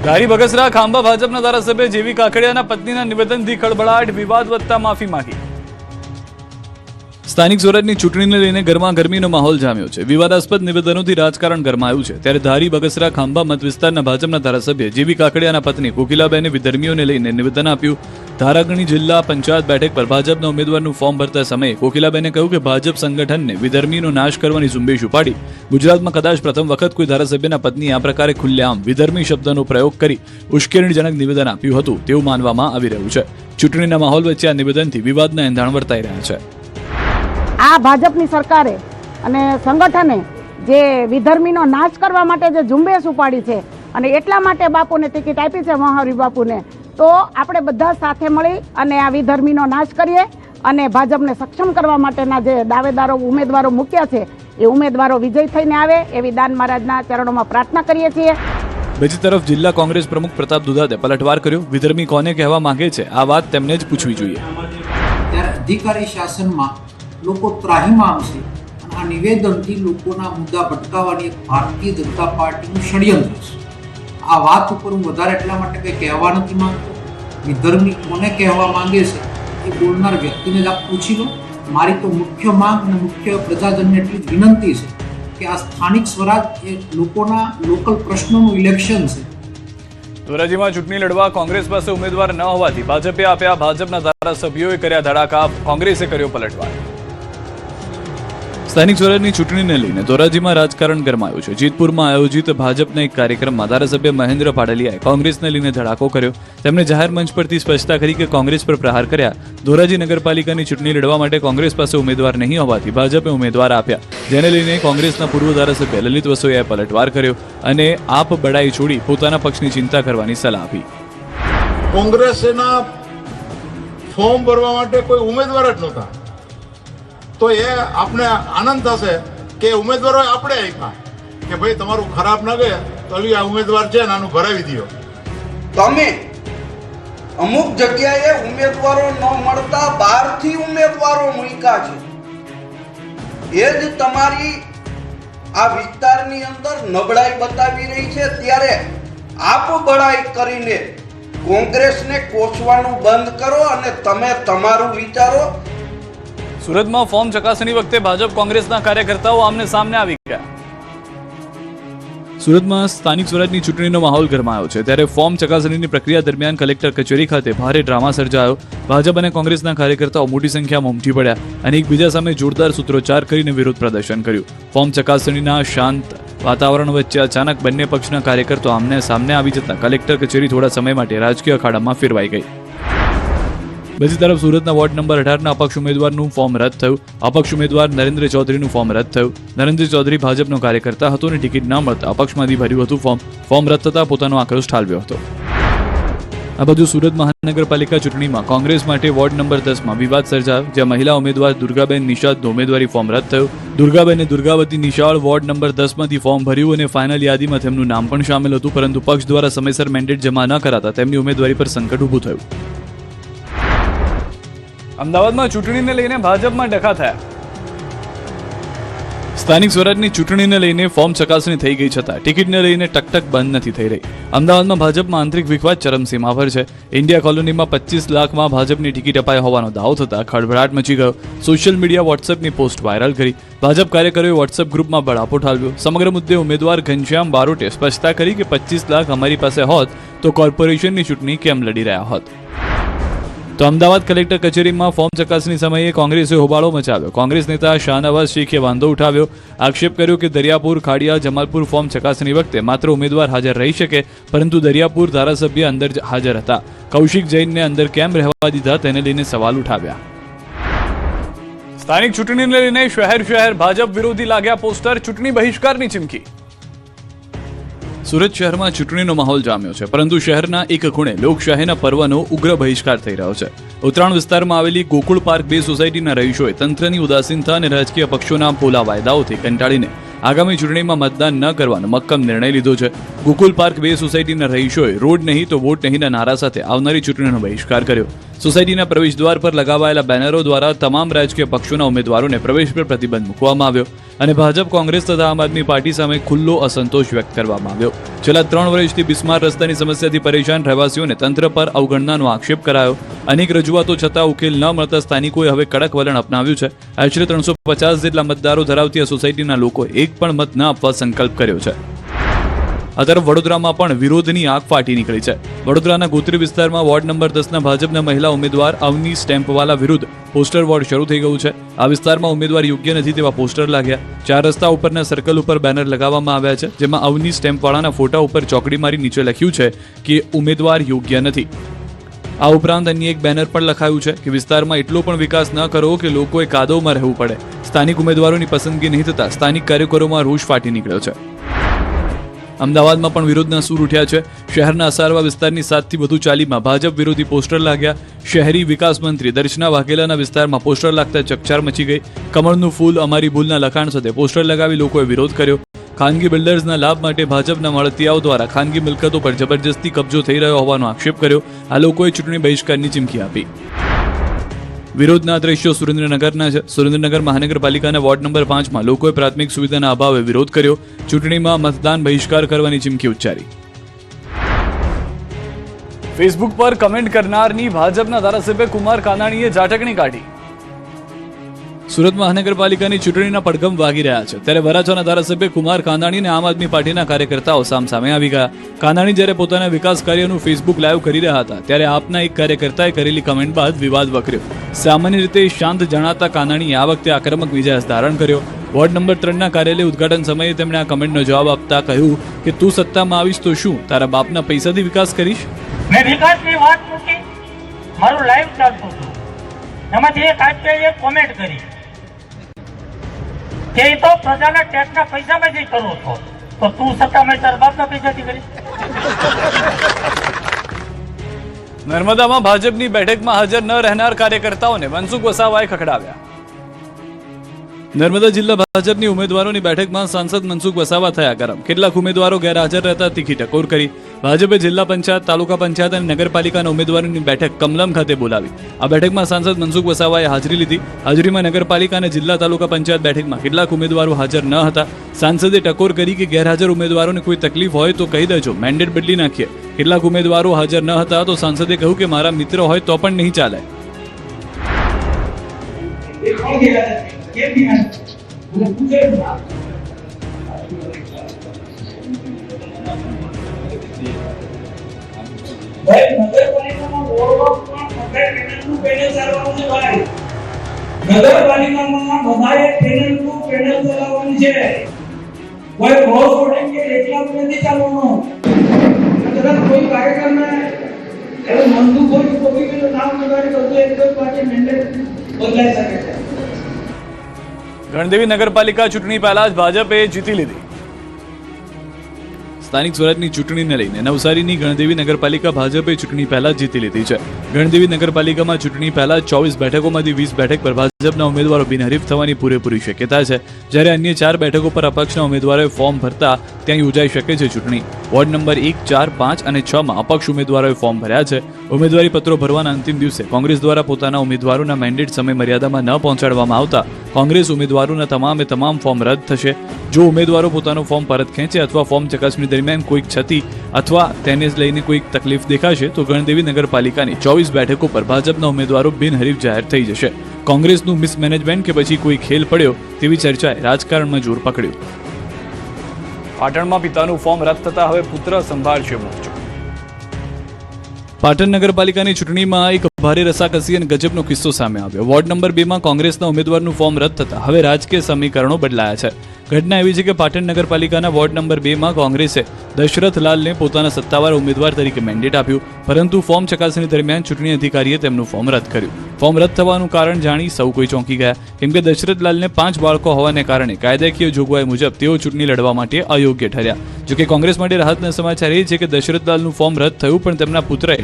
ધારી બગસરા ખાંભા ભાજપના ધારાસભ્ય જેવી કાકડિયાના પત્નીના નિવેદનથી ખળબળાટ, વિવાદ વધતા માફી માંગી. સ્થાનિક સ્વરાજની ચૂંટણીને લઈને ગરમાગરમીનો માહોલ જામ્યો છે. વિવાદાસ્પદ નિવેદનોથી રાજકારણ ગરમાયું છે. ત્યારે ધારી બગસરા ખાંભા મત વિસ્તારના ભાજપના ધારાસભ્ય જેવી કાકડિયાના પત્ની કોકિલાબેને વિધર્મીઓને લઈને નિવેદન આપ્યું. ધારાગણી જિલ્લા પંચાયત બેઠક પર ભાજપના ઉમેદવારનું ફોર્મ ભરતા સમયે કોકિલાબેને કહ્યું કે ભાજપ સંગઠનને વિધર્મીનો નાશ કરવાની ઝુંબેશ ઉપાડી. ગુજરાતમાં કદાચ પ્રથમ વખત કોઈ ધારાસભ્યના પત્નીએ આ પ્રકારે ખુલ્લેઆમ વિધર્મી શબ્દનો પ્રયોગ કરી ઉશ્કેરણીજનક નિવેદન આપ્યું હતું તેવું માનવામાં આવી રહ્યું છે. ચૂંટણીના માહોલ વચ્ચે આ નિવેદનથી વિવાદના એંધાણ વર્તાઈ રહ્યા છે. આ ભાજપની સરકારે અને સંગઠને જે વિધર્મીનો નાશ કરવા માટે જે ઝુંબેશ ઉપાડી છે અને એટલા માટે બાપુને ટિકિટ આપી છે, મહાવીર બાપુને, તો આપણે બધા સાથે મળી અને આ વિધર્મીનો નાશ કરીએ અને ભાજપને સક્ષમ કરવા માટેના જે દાવેદારો ઉમેદવારો મૂક્યા છે એ ઉમેદવારો વિજય થઈને આવે એવી દાન મહારાજના ચરણોમાં પ્રાર્થના કરીએ છીએ. બીજી તરફ જિલ્લા કોંગ્રેસ પ્રમુખ પ્રતાપ દુધાતે પલટવાર કર્યો. વિધર્મી કોને કહેવા માંગે છે આ વાત તેમને જ પૂછવી જોઈએ. ત્યારે અધિકારી શાસનમાં લોકો ત્રાહીમામ છે અને આ નિવેદનથી લોકોના મુદ્દા ભટકાવવાની એક ભારતીય જનતા પાર્ટીનું ષડયંત્ર છે. આ વાત ઉપર હું વધારે એટલા માટે કંઈ કહેવા નથી માંગતો. વિધર્મી કોને કહેવા માંગે છે એ બોલનાર વ્યક્તિને જ આપ પૂછી લો. મારી તો મુખ્ય માંગ અને મુખ્ય પ્રજાજનને એટલી જ વિનંતી છે કે આ સ્થાનિક સ્વરાજ એ લોકોના લોકલ પ્રશ્નોનું ઇલેક્શન છે. ધોરાજીમાં ચૂંટણી લડવા કોંગ્રેસ પાસે ઉમેદવાર ન હોવાથી ભાજપે આપ્યા. ભાજપના ધારાસભ્યોએ કર્યા ધડાકા, કોંગ્રેસે કર્યો પલટવાર. સ્થાનિક સ્વરાજની ચૂંટણીને લઈને ધોરાજીમાં રાજકારણ ગરમાયું છે. જીતપુરમાં આયોજિત ભાજપના એક કાર્યક્રમમાં ધારાસભ્ય મહેન્દ્ર પાડલિયાએ કોંગ્રેસને લઈને ધડાકો કર્યો. તેમણે જાહેર મંચ પરથી સ્પષ્ટતા કરી કે કોંગ્રેસ પર પ્રહાર કર્યા. ધોરાજી નગરપાલિકાની ચૂંટણી લડવા માટે કોંગ્રેસ પાસે ઉમેદવાર નહીં હોવાથી ભાજપે ઉમેદવાર આપ્યા, જેને લઈને કોંગ્રેસના પૂર્વ ધારાસભ્ય લલિત વસોયાએ પલટવાર કર્યો અને આપ બડાઈ છોડી પોતાના પક્ષની ચિંતા કરવાની સલાહ આપી. કોંગ્રેસના ફોર્મ ભરવા માટે કોઈ ઉમેદવાર જ નહોતા, તો એ આપને આનંદ થશે કે ઉમેદવારો આપણે આપ્યા કે ભાઈ તમારું ખરાબ ન ગયે તો આ ઉમેદવાર છે ને આનું ભરાવી દો. તમે અમુક જગ્યાએ ઉમેદવારો ન મળતા બહારથી ઉમેદવારો મૂક્યા છે. એ જ તમારી આ વિસ્તારની અંદર નબળાઈ બતાવી રહી છે. ત્યારે આપ બળાઈ કરીને કોંગ્રેસને કોસવાનું બંધ કરો અને તમે તમારું વિચારો. સુરતમાં ફોર્મ ચકાસણી વખતે ભાજપ કોંગ્રેસના કાર્યકર્તાઓ આમને સામને આવી ગયા. સુરતમાં સ્થાનિક સ્વરાજની ચૂંટણીનો માહોલ ગરમાયો છે. ત્યારે ફોર્મ ચકાસણીની પ્રક્રિયા દરમિયાન કલેક્ટર કચેરી ખાતે ભારે ડ્રામા સર્જાયો. ભાજપ અને કોંગ્રેસના કાર્યકર્તાઓ મોટી સંખ્યામાં ઉમટી પડ્યા અને એકબીજા સામે જોરદાર સૂત્રોચ્ચાર કરીને વિરોધ પ્રદર્શન કર્યું. ફોર્મ ચકાસણીના શાંત વાતાવરણ વચ્ચે અચાનક બંને પક્ષના કાર્યકર્તાઓ આમને સામને આવી જતા કલેક્ટર કચેરી થોડા સમય માટે રાજકીય અખાડામાં ફેરવાઈ ગઈ. બીજી તરફ સુરતના વોર્ડ નંબર 18ના અપક્ષ ઉમેદવારનું ફોર્મ રદ થયું. અપક્ષ ઉમેદવાર નરેન્દ્ર ચૌધરીનું ફોર્મ રદ થયું. નરેન્દ્ર ચૌધરી ભાજપનો કાર્યકર્તા હતો અને ટિકિટ ન મળતા અપક્ષમાંથી ભર્યું હતું ફોર્મ રદ થતા પોતાનો આક્રોશ ઠાલવ્યો હતો. આ બાજુ સુરત મહાનગરપાલિકા ચૂંટણીમાં કોંગ્રેસ માટે વોર્ડ નંબર 10માં વિવાદ સર્જાયો, જ્યાં મહિલા ઉમેદવાર દુર્ગાબેન નિષાદનું ઉમેદવારી ફોર્મ રદ થયું. દુર્ગાબેને દુર્ગાવતી નિશાળ વોર્ડ નંબર 10માંથી ફોર્મ ભર્યું અને ફાઇનલ યાદીમાં તેમનું નામ પણ સામેલ હતું, પરંતુ પક્ષ દ્વારા સમયસર મેન્ડેટ જમા ન કરાતા તેમની ઉમેદવારી પર સંકટ ઊભું થયું. અમદાવાદમાં ચૂંટણીને લઈને ભાજપમાં ડખા થયા. સ્થાનિક સ્વરાજની ચૂંટણીને લઈને ફોર્મ ચકાસણી થઈ ગઈ છતાં ટિકિટને લઈને ટકટક બંધ નથી થઈ રહી. અમદાવાદમાં ભાજપમાં આંતરિક વિખવાદ ચરમસીમા પર છે. ઇન્ડિયા કોલોનીમાં 25 લાખમાં ભાજપની ટિકિટ અપાઈ હોવાનો દાવો થતા ખળભળાટ મચી ગયો. સોશિયલ મીડિયા વોટ્સએપની પોસ્ટ વાયરલ કરી. ભાજપ કાર્યકરોએ વોટ્સએપ ગ્રુપમાં બળાપો ઠાલવ્યો. સમગ્ર મુદ્દે ઉમેદવાર ઘનશ્યામ બારોટે સ્પષ્ટતા કરી કે 25 લાખ અમારી પાસે હોત તો કોર્પોરેશનની ચૂંટણી કેમ લડી રહ્યા હોત. તો અમદાવાદ કલેક્ટર કચેરીમાં ફોર્મ ચકાસણી સમયે કોંગ્રેસે હોબાળો મચાવ્યો. કોંગ્રેસ નેતા શાહનવાઝ શેખે વાંધો ઉઠાવ્યો. આક્ષેપ કર્યો કે દરિયાપુર, ખાડિયા, જમાલપુર ફોર્મ ચકાસણી વખતે માત્ર ઉમેદવાર હાજર રહી શકે, પરંતુ દરિયાપુર ધારાસભ્ય અંદર હાજર હતા. કૌશિક જૈનને અંદર કેમ રહેવા દીધા તેને લઈને સવાલ ઉઠાવ્યા. સ્થાનિક ચૂંટણીને લઈને શહેર ભાજપ વિરોધી લાગ્યા પોસ્ટર, ચૂંટણી બહિષ્કારની ચીમકી. સુરત શહેરમાં ચૂંટણીનો માહોલ જામ્યો છે, પરંતુ શહેરના એક ખૂણે લોકશાહીના પર્વનો ઉગ્ર બહિષ્કાર થઈ રહ્યો છે. ઉત્તરાયણ વિસ્તારમાં આવેલી ગોકુળ પાર્ક 2 સોસાયટીના રહીશોએ તંત્રની ઉદાસીનતા અને રાજકીય પક્ષોના પોલા વાયદાઓથી કંટાળીને આગામી ચૂંટણીમાં મતદાન ન કરવાનો મક્કમ નિર્ણય લીધો છે. ગોકુલ પાર્ક 2 સોસાયટીના રહીશોએ રોડ નહીં તો વોટ નહીંના નારા સાથે આવનારી ચૂંટણીનો બહિષ્કાર કર્યો. સોસાયટીના પ્રવેશદ્વાર પર લગાવાયેલા બેનરો દ્વારા તમામ રાજકીય પક્ષોના ઉમેદવારોને પ્રવેશ પર પ્રતિબંધ મૂકવામાં આવ્યો. અને ભાજપ, કોંગ્રેસ તથા આમ આદમી પાર્ટી સામે ખુલ્લો અસંતોષ વ્યક્ત કરવામાં આવ્યો. છેલ્લા 3 વર્ષથી બિસ્માર રસ્તાની સમસ્યાથી પરેશાન રહેવાસીઓને તંત્ર પર અવગણનાનો આક્ષેપ કરાયો. અનેક રજૂઆતો છતાં ઉકેલ ન મળતા સ્થાનિકોએ હવે કડક વલણ અપનાવ્યું છે. આશરે 350 જેટલા મતદારો ધરાવતી આ સોસાયટીના લોકોએ એક પણ મત ન આપવા સંકલ્પ કર્યો છે. આ તરફ વડોદરામાં પણ વિરોધની આગ ફાટી નીકળી છે. વડોદરાના ગોત્રી વિસ્તારમાં વોર્ડ નંબર 10ના ભાજપના મહિલા ઉમેદવાર અવની સ્ટેમ્પવાલા વિરુદ્ધ પોસ્ટર વોર શરૂ થઈ ગયું છે. આ વિસ્તારમાં ઉમેદવાર યોગ્ય નથી તેવા પોસ્ટર લાગ્યા. 4 રસ્તા ઉપરના સર્કલ ઉપર બેનર લગાવવામાં આવ્યા છે, જેમાં અવની સ્ટેમ્પવાળાના ફોટા ઉપર ચોકડી મારી નીચે લખ્યું છે કે ઉમેદવાર યોગ્ય નથી. આ ઉપરાંત અન્ય એક બેનર પણ લખાયું છે કે વિસ્તારમાં એટલો પણ વિકાસ ન કરો કે લોકોએ કાદવમાં રહેવું પડે. સ્થાનિક ઉમેદવારોની પસંદગી નહીં થતા સ્થાનિક કાર્યકરોમાં રોષ ફાટી નીકળ્યો છે. અમદાવાદમાં પણ વિરોધના સૂર ઉઠ્યા છે. શહેરના અસારવા વિસ્તારની 7થી વધુ ચાલીમાં ભાજપ વિરોધી પોસ્ટર લાગ્યા. શહેરી વિકાસ મંત્રી દર્શના વાઘેલાના વિસ્તારમાં પોસ્ટર લાગતા ચકચાર મચી ગઈ. કમળનું ફૂલ અમારી ભૂલના લખાણ સાથે પોસ્ટર લગાવી લોકોએ વિરોધ કર્યો. ખાનગી બિલ્ડર્સના લાભ માટે ભાજપના મળતિયાઓ દ્વારા ખાનગી મિલકતો પર જબરજસ્તી કબજો થઈ રહ્યો હોવાનો આક્ષેપ કર્યો. આ લોકોએ ચૂંટણી બહિષ્કારની ચીમકી આપી. વિરોધના દ્રશ્યો સુરેન્દ્રનગરના છે. સુરેન્દ્રનગર મહાનગરપાલિકાના વોર્ડ નંબર 5માં લોકોએ પ્રાથમિક સુવિધાના અભાવે વિરોધ કર્યો. ચૂંટણીમાં મતદાન બહિષ્કાર કરવાની ચીમકી ઉચ્ચારી. ફેસબુક પર કમેન્ટ કરનારની ભાજપના ધારાસભ્ય કુમાર કાનાણીએ ઝાટકણી કાઢી. સુરત મહાનગરપાલિકાની ચૂંટણીના પડઘમ વાગી રહ્યા છે, ત્યારે વરાછાના ધારાસભ્ય કુમાર કાનાણી અને આમ આદમી પાર્ટીના કાર્યકર્તાઓ સામસામે આવી ગયા. કાનાણી જ્યારે પોતાના વિકાસ કાર્યનું ફેસબુક લાઈવ કરી રહ્યા હતા, ત્યારે આપના એક કાર્યકર્તાએ કરેલી કમેન્ટ બાદ વિવાદ વકર્યો. સામાન્ય રીતે શાંત જણાતા કાનાણીએ આ વખતે આક્રમક મિજાજ ધારણ કર્યો. વોર્ડ નંબર 3ના કાર્યાલય ઉદઘાટન સમયે તેમણે આ કમેન્ટનો જવાબ આપતા કહ્યું કે તું સત્તામાં આવીશ તો શું તારા બાપના પૈસાથી વિકાસ કરીશ? મેં વિકાસની વાત મૂકી, મારું લાઈવ ચાલતું હતું, એમાંથી એક આચાર્યએ કોમેન્ટ કરી કે એ તો પ્રજાના ટેક્સના પૈસામાંથી કરો છો, તો તું સત્તામાં તારા બાપના પૈસાથી કરીશ. નર્મદામાં ભાજપની બેઠકમાં હાજર ન રહેનાર કાર્યકર્તાઓને મનસુખ વસાવાએ ખખડાવ્યા. નર્મદા જિલ્લા ભાજપની ઉમેદવારોની બેઠકમાં સાંસદ મનસુખ વસાવા થયા ગરમ. કેટલાક ઉમેદવારો ગેરહાજર રહેતા તીખી ટકોર કરી. ભાજપે જિલ્લા પંચાયત, તાલુકા પંચાયત અને નગરપાલિકાના ઉમેદવારોની બેઠક કમલમ ખાતે બોલાવી. આ બેઠકમાં સાંસદ મનસુખ વસાવાએ હાજરી લીધી. હાજરીમાં નગરપાલિકા અને જિલ્લા તાલુકા પંચાયત બેઠકમાં કેટલાક ઉમેદવારો હાજર ન હતા. સાંસદે ટકોર કરી કે ગેરહાજર ઉમેદવારોને કોઈ તકલીફ હોય તો કહી દેજો, મેન્ડેટ બદલી નાખીએ. કેટલાક ઉમેદવારો હાજર ન હતા તો સાંસદે કહ્યું કે મારા મિત્ર હોય તો પણ નહીં ચાલે. નગરપાલિકામાં બધાએ પેનલનું પેનલ ચલાવવાનું છે, કોઈ ક્રોસ વોટિંગ કે એકલા નથી ચાલવાનું. કદાચ કોઈ કાર્યક્રમને એવો મંદુક હોય તો કોઈ નામ લગાડી તો એક જ પાર્ટી મેન્ડેટ બદલાઈ શકે છે. ગણદેવી નગરપાલિકા ચૂંટણી પહેલા જ ભાજપે જીતી લીધી. સ્થાનિક સ્વરાજની ચૂંટણીને લઈને નવસારીની ગણદેવી નગરપાલિકા ભાજપે ચૂંટણી પહેલા જ જીતી લીધી છે. ગણદેવી નગરપાલિકામાં ચૂંટણી પહેલા 24 બેઠકોમાંથી 20 બેઠક પર ભાજપના ઉમેદવારો બિનહરીફ થવાની પૂરેપૂરી શક્યતા છે, જ્યારે અન્ય 4 બેઠકો પર અપક્ષના ઉમેદવારોએ ફોર્મ ભરતા ત્યાં યોજાઈ શકે છે ચૂંટણી. વોર્ડ નંબર 1, 4, 5 અને 6માં અપક્ષ ઉમેદવારોએ ફોર્મ ભર્યા છે. ઉમેદવારી પત્રો ભરવાના અંતિમ દિવસે કોંગ્રેસ દ્વારા પોતાના ઉમેદવારોના મેન્ડેટ સમય મર્યાદામાં ન પહોંચાડવામાં આવતા કોંગ્રેસ ઉમેદવારોના તમામ ફોર્મ રદ થશે. જો ઉમેદવારો પોતાનું ફોર્મ પરત ખેંચે અથવા ફોર્મ ચકાસણી દરમિયાન કોઈક ક્ષતિ અથવા તેને લઈને કોઈક તકલીફ દેખાશે તો ગણદેવી નગરપાલિકાની 24 બેઠકો પર ભાજપના ઉમેદવારો બિનહરીફ જાહેર થઈ જશે. કોંગ્રેસનું મિસમેનેજમેન્ટ કે પછી કોઈ ખેલ પડ્યો તેવી ચર્ચાએ રાજકારણમાં જોર પકડ્યું. પાટણમાં પિતાનું ફોર્મ રદ થતા હવે પુત્ર સંભાળશે મોરચો. પાટણ નગરપાલિકાની ચૂંટણીમાં એક ભારે રસાકસી અને ગજબનો કિસ્સો સામે આવ્યો. વોર્ડ નંબર 2માં કોંગ્રેસના ઉમેદવારનું ફોર્મ રદ થતા હવે રાજકીય સમીકરણો બદલાયા છે. ઘટના એવી છે કે પાટણ નગરપાલિકાના વોર્ડ નંબર 2માં કોંગ્રેસે દશરથ લાલને પોતાના સત્તાવાર ઉમેદવાર તરીકે મેન્ડેટ આપ્યું, પરંતુ ફોર્મ ચકાસણી દરમિયાન ચૂંટણી અધિકારીએ તેમનું ફોર્મ રદ કર્યું. ફોર્મ રદ થવાનું કારણ જાણી સૌ કોઈ ચોંકી ગયા, કેમ કે દશરથ લાલને 5 બાળકો હોવાને કારણે કાયદાકીય જોગવાઈ મુજબ તેઓ ચૂંટણી લડવા માટે અયોગ્ય ઠર્યા. જોકે કોંગ્રેસ માટે રાહતના સમાચાર એ છે કે દશરથ લાલનું ફોર્મ રદ થયું, પણ તેમના પુત્રએ